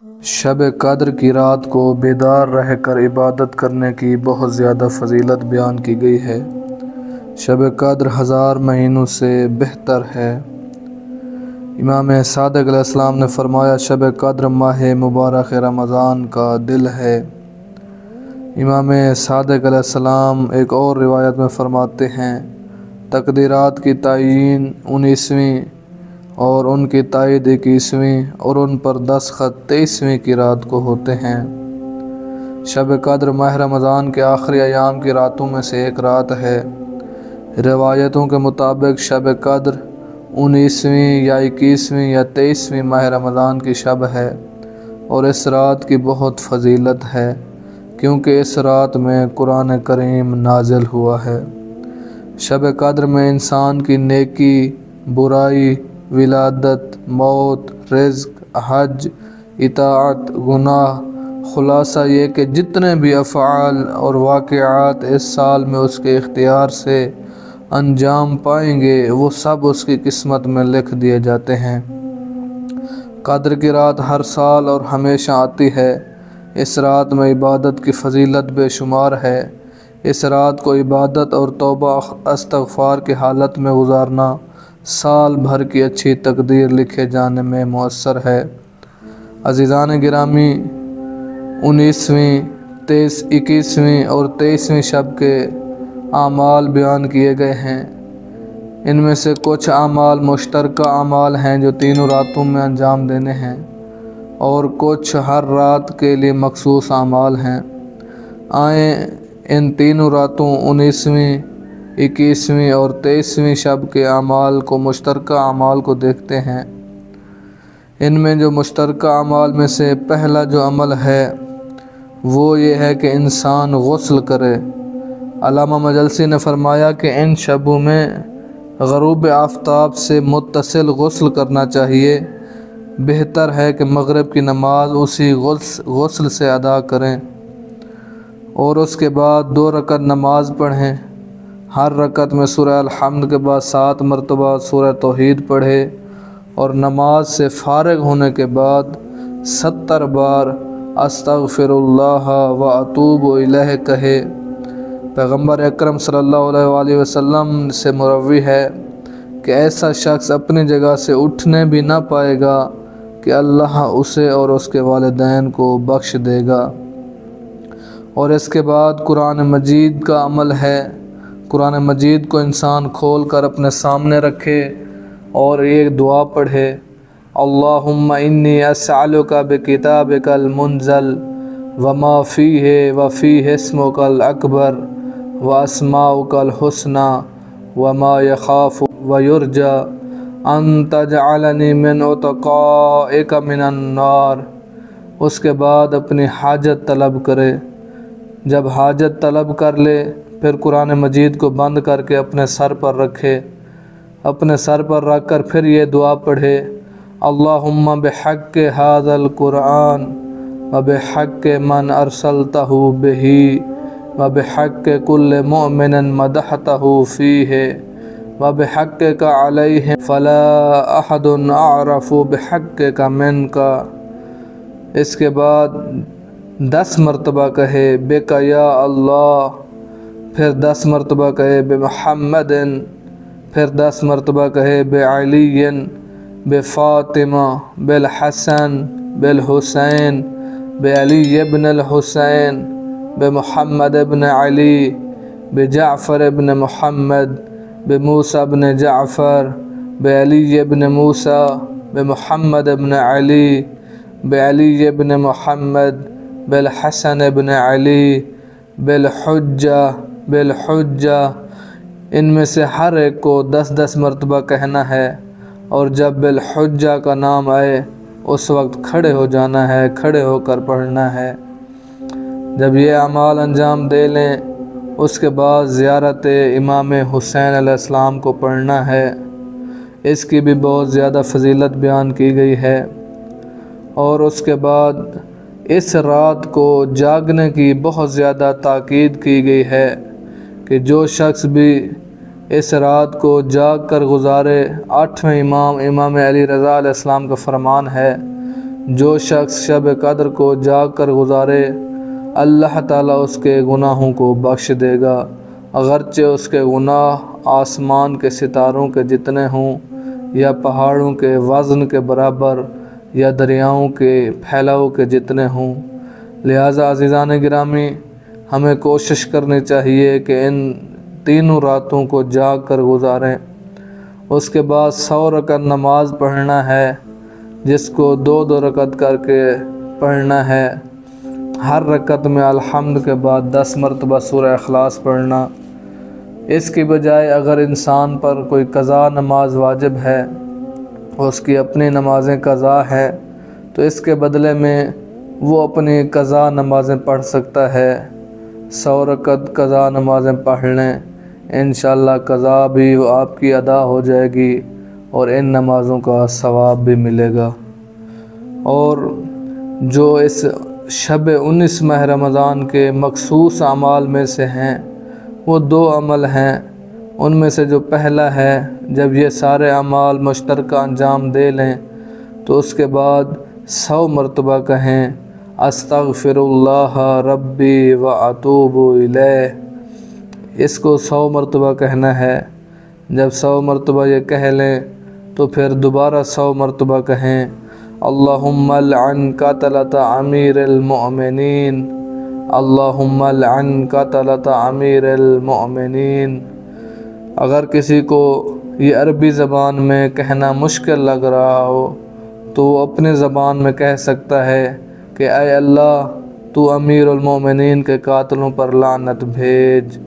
شب قدر کی رات کو بیدار رہ کر عبادت کرنے کی بہت زیادہ فضیلت بیان کی گئی ہے۔ شب قدر 1000 مہینوں سے بہتر ہے۔ امام صادق علیہ السلام نے فرمایا، شب قدر ماہ مبارک رمضان کا دل ہے۔ امام صادق علیہ السلام ایک اور روایت میں فرماتے ہیں، تقدیرات کی تعیین 19ویں اور ان کی تائید 21ویں اور ان پر دستخط 23ویں کی رات کو ہوتے ہیں۔ شب قدر ماہ رمضان کے آخری ایام کی راتوں میں سے ایک رات ہے۔ روایتوں کے مطابق شب قدر 19ویں یا 21ویں یا 23ویں ماہ رمضان کی شب ہے اور اس رات کی بہت فضیلت ہے کیونکہ اس رات میں قرآن کریم نازل ہوا ہے۔ شب قدر میں انسان کی نیکی، برائی، ولادت، موت، رزق، حج، اطاعت، گناہ، خلاصہ یہ کہ جتنے بھی افعال اور واقعات اس سال میں اس کے اختیار سے انجام پائیں گے وہ سب اس کی قسمت میں لکھ دیے جاتے ہیں۔ قدر کی رات ہر سال اور ہمیشہ آتی ہے۔ اس رات میں عبادت کی فضیلت بے شمار ہے۔ اس رات کو عبادت اور توبہ استغفار کی حالت میں گزارنا سال بھر کی اچھی تقدیر لکھے جانے میں مؤثر ہے۔ عزیزان گرامی، 19ویں، 21ویں اور 23ویں شب کے اعمال بیان کیے گئے ہیں۔ ان میں سے کچھ اعمال مشترکہ اعمال ہیں جو تینوں راتوں میں انجام دینے ہیں اور کچھ ہر رات کے لیے مخصوص اعمال ہیں۔ آئیں ان تینوں راتوں 19ویں، 21ویں اور 23ویں شب کے اعمال کو مشترکہ اعمال کو دیکھتے ہیں۔ ان میں جو مشترکہ اعمال میں سے پہلا جو عمل ہے وہ یہ ہے کہ انسان غسل کرے۔ علامہ مجلسی نے فرمایا کہ ان شبوں میں غروب آفتاب سے متصل غسل کرنا چاہیے۔ بہتر ہے کہ مغرب کی نماز اسی غسل سے ادا کریں اور اس کے بعد 2 رکعت نماز پڑھیں۔ ہر رکعت میں سورہ الحمد کے بعد 7 مرتبہ سورہ توحید پڑھے اور نماز سے فارغ ہونے کے بعد 70 بار استغفر اللہ و اتوب الیہ کہے۔ پیغمبر اکرم صلی اللہ علیہ وآلہ وسلم سے مروی ہے کہ ایسا شخص اپنی جگہ سے اٹھنے بھی نہ پائے گا کہ اللہ اسے اور اس کے والدین کو بخش دے گا۔ اور اس کے بعد قرآن مجید کا عمل ہے۔ قرآن مجید کو انسان کھول کر اپنے سامنے رکھے اور ایک دعا پڑھے، اللہم انی اسألک بکتابک المنزل وما فیہ وفیہ اسمک الاکبر واسماؤک الحسنی وما یخاف ویرجى ان تجعلنی من اتقائک من النار۔ اس کے بعد اپنی حاجت طلب کرے۔ جب حاجت طلب کر لے پھر قرآن مجید کو بند کر کے اپنے سر پر رکھے۔ اپنے سر پر رکھ کر پھر یہ دعا پڑھے، اللہم بحق ھذا القرآن وبحق من ارسلتہ بہ وبحق کل مؤمن مدحتہ فیہ وبحقک علیہ فلا احد اعرف بحقک منک۔ اس کے بعد 10 مرتبہ کہے بک یا اللہ، پھر 10 مرتبہ کہے بمحمد، پھر 10 مرتبہ کہے بعلی، بفاطمہ، بالحسن، بالحسین، بعلی ابن الحسین، بمحمد ابن علی، بجعفر ابن محمد، بموسیٰ ابن جعفر، بعلی ابن موسیٰ، بمحمد ابن علی، بعلی ابن محمد، بالحسن ابن علی، بالحجہ۔ ان میں سے ہر ایک کو 10 مرتبہ کہنا ہے اور جب بالحجہ کا نام آئے اس وقت کھڑے ہو جانا ہے، کھڑے ہو کر پڑھنا ہے۔ جب یہ اعمال انجام دے لیں اس کے بعد زیارت امام حسین علیہ السلام کو پڑھنا ہے۔ اس کی بھی بہت زیادہ فضیلت بیان کی گئی ہے۔ اور اس کے بعد اس رات کو جاگنے کی بہت زیادہ تاکید کی گئی ہے کہ جو شخص بھی اس رات کو جاگ کر گزارے، 8ویں امام علی رضا علیہ السلام کا فرمان ہے جو شخص شب قدر کو جاگ کر گزارے اللہ تعالیٰ اس کے گناہوں کو بخش دے گا، اگرچہ اس کے گناہ آسمان کے ستاروں کے جتنے ہوں یا پہاڑوں کے وزن کے برابر یا دریاؤں کے پھیلاؤ کے جتنے ہوں۔ لہٰذا عزیزان گرامی، ہمیں کوشش کرنی چاہیے کہ ان تینوں راتوں کو جاگ کر گزاریں۔ اس کے بعد 100 رکعت نماز پڑھنا ہے، جس کو 2 رکعت کر کے پڑھنا ہے۔ ہر رکعت میں الحمد کے بعد 10 مرتبہ سورہ اخلاص پڑھنا۔ اس کی بجائے اگر انسان پر کوئی قضا نماز واجب ہے، اس کی اپنی نمازیں قضا ہے، تو اس کے بدلے میں وہ اپنی قضا نمازیں پڑھ سکتا ہے۔ 100 رکعت قضا نمازیں پڑھ لیں، انشاءاللہ قضا بھی آپ کی ادا ہو جائے گی اور ان نمازوں کا ثواب بھی ملے گا۔ اور جو اس شب 19 ماہ رمضان کے مخصوص اعمال میں سے ہیں، وہ 2 عمل ہیں۔ ان میں سے جو پہلا ہے، جب یہ سارے اعمال مشترکہ انجام دے لیں تو اس کے بعد 100 مرتبہ کہیں استغفر اللہ ربی و اتوب الیہ۔ اس کو 100 مرتبہ کہنا ہے۔ جب 100 مرتبہ یہ کہہ لیں تو پھر دوبارہ 100 مرتبہ کہیں اللہم لعن قتلۃ امیر المؤمنین، اللہم لعن قتلۃ امیر المؤمنین۔ اگر کسی کو یہ عربی زبان میں کہنا مشکل لگ رہا ہو تو وہ اپنے زبان میں کہہ سکتا ہے کہ اے اللہ تو امیر المومنین کے قاتلوں پر لعنت بھیج۔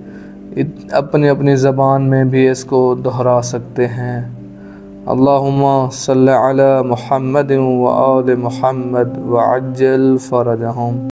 اپنی زبان میں بھی اس کو دہرا سکتے ہیں۔ اللہم صلی علی محمد و آل محمد وعجل فرجہم۔